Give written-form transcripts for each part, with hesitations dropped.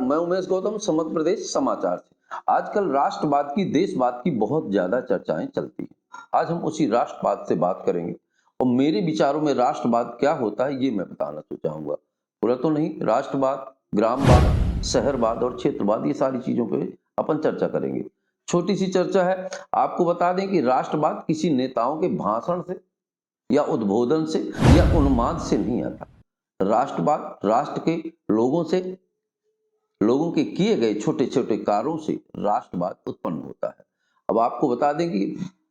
मैं उमेश गौतम, समग्र प्रदेश समाचार से। आजकल राष्ट्रवाद की, देशवाद की बहुत ज्यादा चर्चाएं चलती हैं। आज हम उसी राष्ट्रवाद से बात करेंगे और मेरे विचारों में राष्ट्रवाद क्या होता है ये मैं बताना चाहूंगा। पूरा तो नहीं, राष्ट्रवाद, ग्रामवाद, शहरवाद और क्षेत्रवाद, ये सारी चीजों पे अपन चर्चा करेंगे। छोटी सी चर्चा है। आपको बता दें कि राष्ट्रवाद किसी नेताओं के भाषण से या उद्बोधन से या उन्माद से नहीं आता। राष्ट्रवाद राष्ट्र के लोगों के किए गए छोटे छोटे कार्यों से राष्ट्रवाद उत्पन्न होता है। अब आपको बता दें कि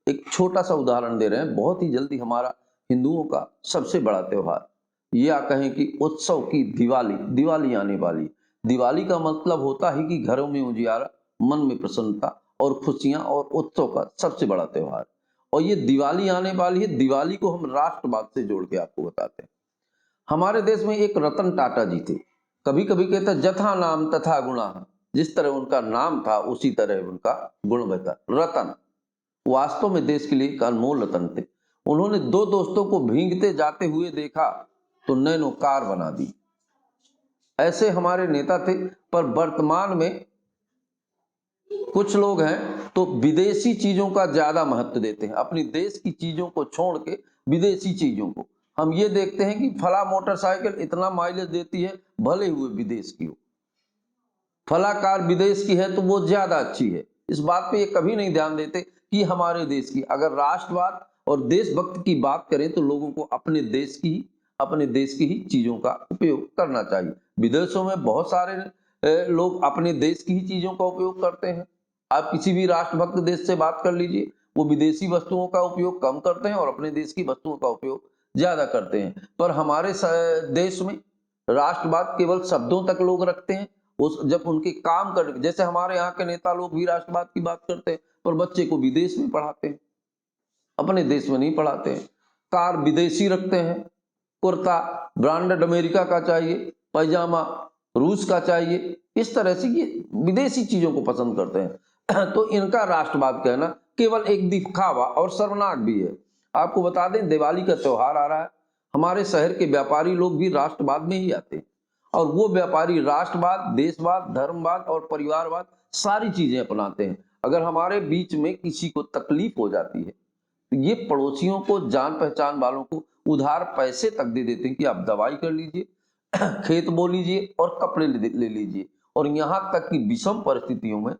एक छोटा सा उदाहरण दे रहे हैं। बहुत ही जल्दी हमारा हिंदुओं का सबसे बड़ा त्योहार, या कहें कि उत्सव की दिवाली आने वाली। दिवाली का मतलब होता है कि घरों में उजियारा, मन में प्रसन्नता और खुशियां और उत्सव का सबसे बड़ा त्योहार। और ये दिवाली आने वाली है, दिवाली को हम राष्ट्रवाद से जोड़ के आपको बताते हैं। हमारे देश में एक रतन टाटा जी थे। कभी कभी कहते जथा नाम तथा गुणा, जिस तरह उनका नाम था उसी तरह उनका गुण बता। रतन वास्तव में देश के लिए एक अनमोल रतन थे। उन्होंने दो दोस्तों को भीगते जाते हुए देखा तो नैनो कार बना दी। ऐसे हमारे नेता थे। पर वर्तमान में कुछ लोग हैं तो विदेशी चीजों का ज्यादा महत्व देते हैं। अपनी देश की चीजों को छोड़ के विदेशी चीजों को हम ये देखते हैं कि फला मोटरसाइकिल इतना माइलेज देती है, भले हुए विदेश की हो। फला कार विदेश की है तो वो ज्यादा अच्छी है। इस बात पे ये कभी नहीं ध्यान देते कि हमारे देश की। अगर राष्ट्रवाद और देशभक्त की बात करें तो लोगों को अपने देश की ही चीजों का उपयोग करना चाहिए। विदेशों में बहुत सारे लोग अपने देश की ही चीजों का उपयोग करते हैं। आप किसी भी राष्ट्रभक्त देश से बात कर लीजिए, वो विदेशी वस्तुओं का उपयोग कम करते हैं और अपने देश की वस्तुओं का उपयोग ज्यादा करते हैं। पर हमारे देश में राष्ट्रवाद केवल शब्दों तक लोग रखते हैं। जब उनके काम कर, जैसे हमारे यहाँ के नेता लोग भी राष्ट्रवाद की बात करते हैं पर बच्चे को विदेश में पढ़ाते हैं, अपने देश में नहीं पढ़ाते हैं। कार विदेशी रखते हैं, कुर्ता ब्रांडेड अमेरिका का चाहिए, पैजामा रूस का चाहिए। इस तरह से ये विदेशी चीजों को पसंद करते हैं। तो इनका राष्ट्रवाद कहना केवल एक दिखावा और शर्मनाक भी है। आपको बता दें, दिवाली का त्योहार आ रहा है। हमारे शहर के व्यापारी लोग भी राष्ट्रवाद में ही आते हैं और वो व्यापारी राष्ट्रवाद, देशवाद, धर्मवाद और परिवारवाद सारी चीजें अपनाते हैं। अगर हमारे बीच में किसी को तकलीफ हो जाती है तो ये पड़ोसियों को, जान पहचान वालों को उधार पैसे तक दे देते हैं कि आप दवाई कर लीजिए, खेत बो लीजिए और कपड़े ले लीजिए। और यहाँ तक कि विषम परिस्थितियों में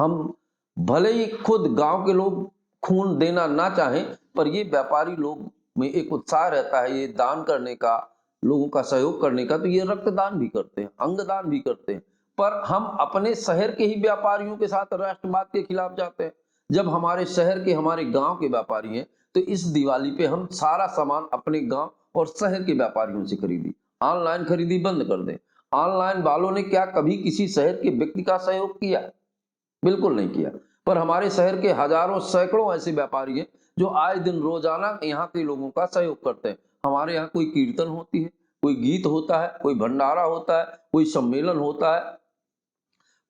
हम भले ही खुद गांव के लोग खून देना ना चाहें, पर ये व्यापारी लोग में एक उत्साह रहता है ये दान करने का, लोगों का सहयोग करने का, तो ये रक्तदान भी करते हैं, अंगदान भी करते हैं। पर हम अपने शहर के ही व्यापारियों के साथ राष्ट्रवाद के खिलाफ जाते हैं। जब हमारे शहर के, हमारे गांव के व्यापारी हैं तो इस दिवाली पे हम सारा सामान अपने गांव और शहर के व्यापारियों से खरीदी। ऑनलाइन खरीदी बंद कर दें। ऑनलाइन वालों ने क्या कभी किसी शहर के व्यक्ति का सहयोग किया? बिल्कुल नहीं किया। पर हमारे शहर के हजारों सैकड़ों ऐसे व्यापारी हैं जो आए दिन रोजाना यहाँ के लोगों का सहयोग करते हैं। हमारे यहाँ कोई कीर्तन होती है, कोई गीत होता है, कोई भंडारा होता है, कोई सम्मेलन होता है,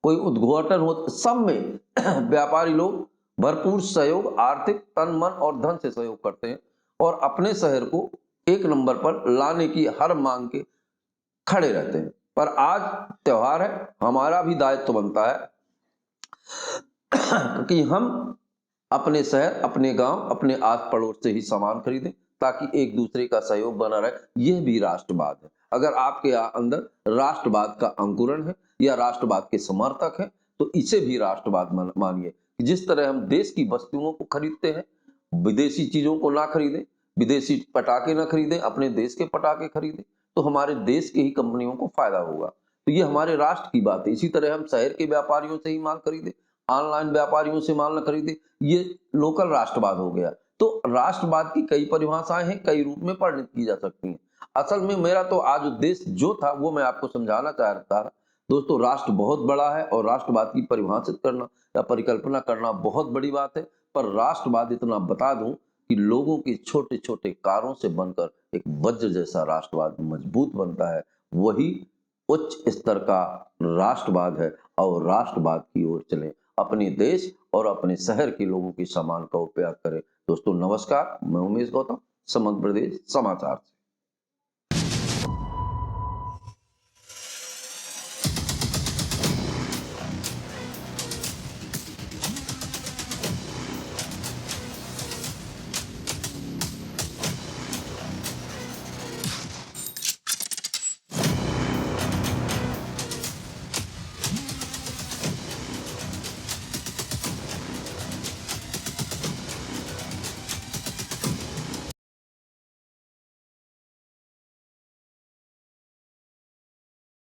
कोई उद्घाटन होता, सब में व्यापारी लोग भरपूर सहयोग, आर्थिक, तन मन और धन से सहयोग करते हैं और अपने शहर को एक नंबर पर लाने की हर मांग के खड़े रहते हैं। पर आज त्योहार है, हमारा भी दायित्व बनता है कि हम अपने शहर, अपने गांव, अपने आस पड़ोस से ही सामान खरीदें ताकि एक दूसरे का सहयोग बना रहे। यह भी राष्ट्रवाद है। अगर आपके अंदर राष्ट्रवाद का अंकुरण है या राष्ट्रवाद के समर्थक हैं तो इसे भी राष्ट्रवाद मानिए। जिस तरह हम देश की वस्तुओं को खरीदते हैं, विदेशी चीजों को ना खरीदें, विदेशी पटाखे ना खरीदें, अपने देश के पटाखे खरीदें, तो हमारे देश के ही कंपनियों को फायदा होगा। तो ये हमारे राष्ट्र की बात है। इसी तरह हम शहर के व्यापारियों से ही माल खरीदें, ऑनलाइन व्यापारियों से माल न खरीदे, ये लोकल राष्ट्रवाद हो गया। तो राष्ट्रवाद की कई परिभाषाएं हैं, कई रूप में परिणित की जा सकती हैं। असल में मेरा तो आज उद्देश्य जो था वो मैं आपको समझाना चाह रहा था। दोस्तों, राष्ट्र बहुत बड़ा है और राष्ट्रवाद की परिभाषित करना या परिकल्पना करना बहुत बड़ी बात है। पर राष्ट्रवाद इतना बता दूं कि लोगों के छोटे छोटे कार्यों से बनकर एक वज्र जैसा राष्ट्रवाद मजबूत बनता है, वही उच्च स्तर का राष्ट्रवाद है। और राष्ट्रवाद की ओर चलें, अपने देश और अपने शहर के लोगों के सम्मान का उपयोग करें। दोस्तों नमस्कार, मैं उमेश गौतम, समग्र प्रदेश समाचार।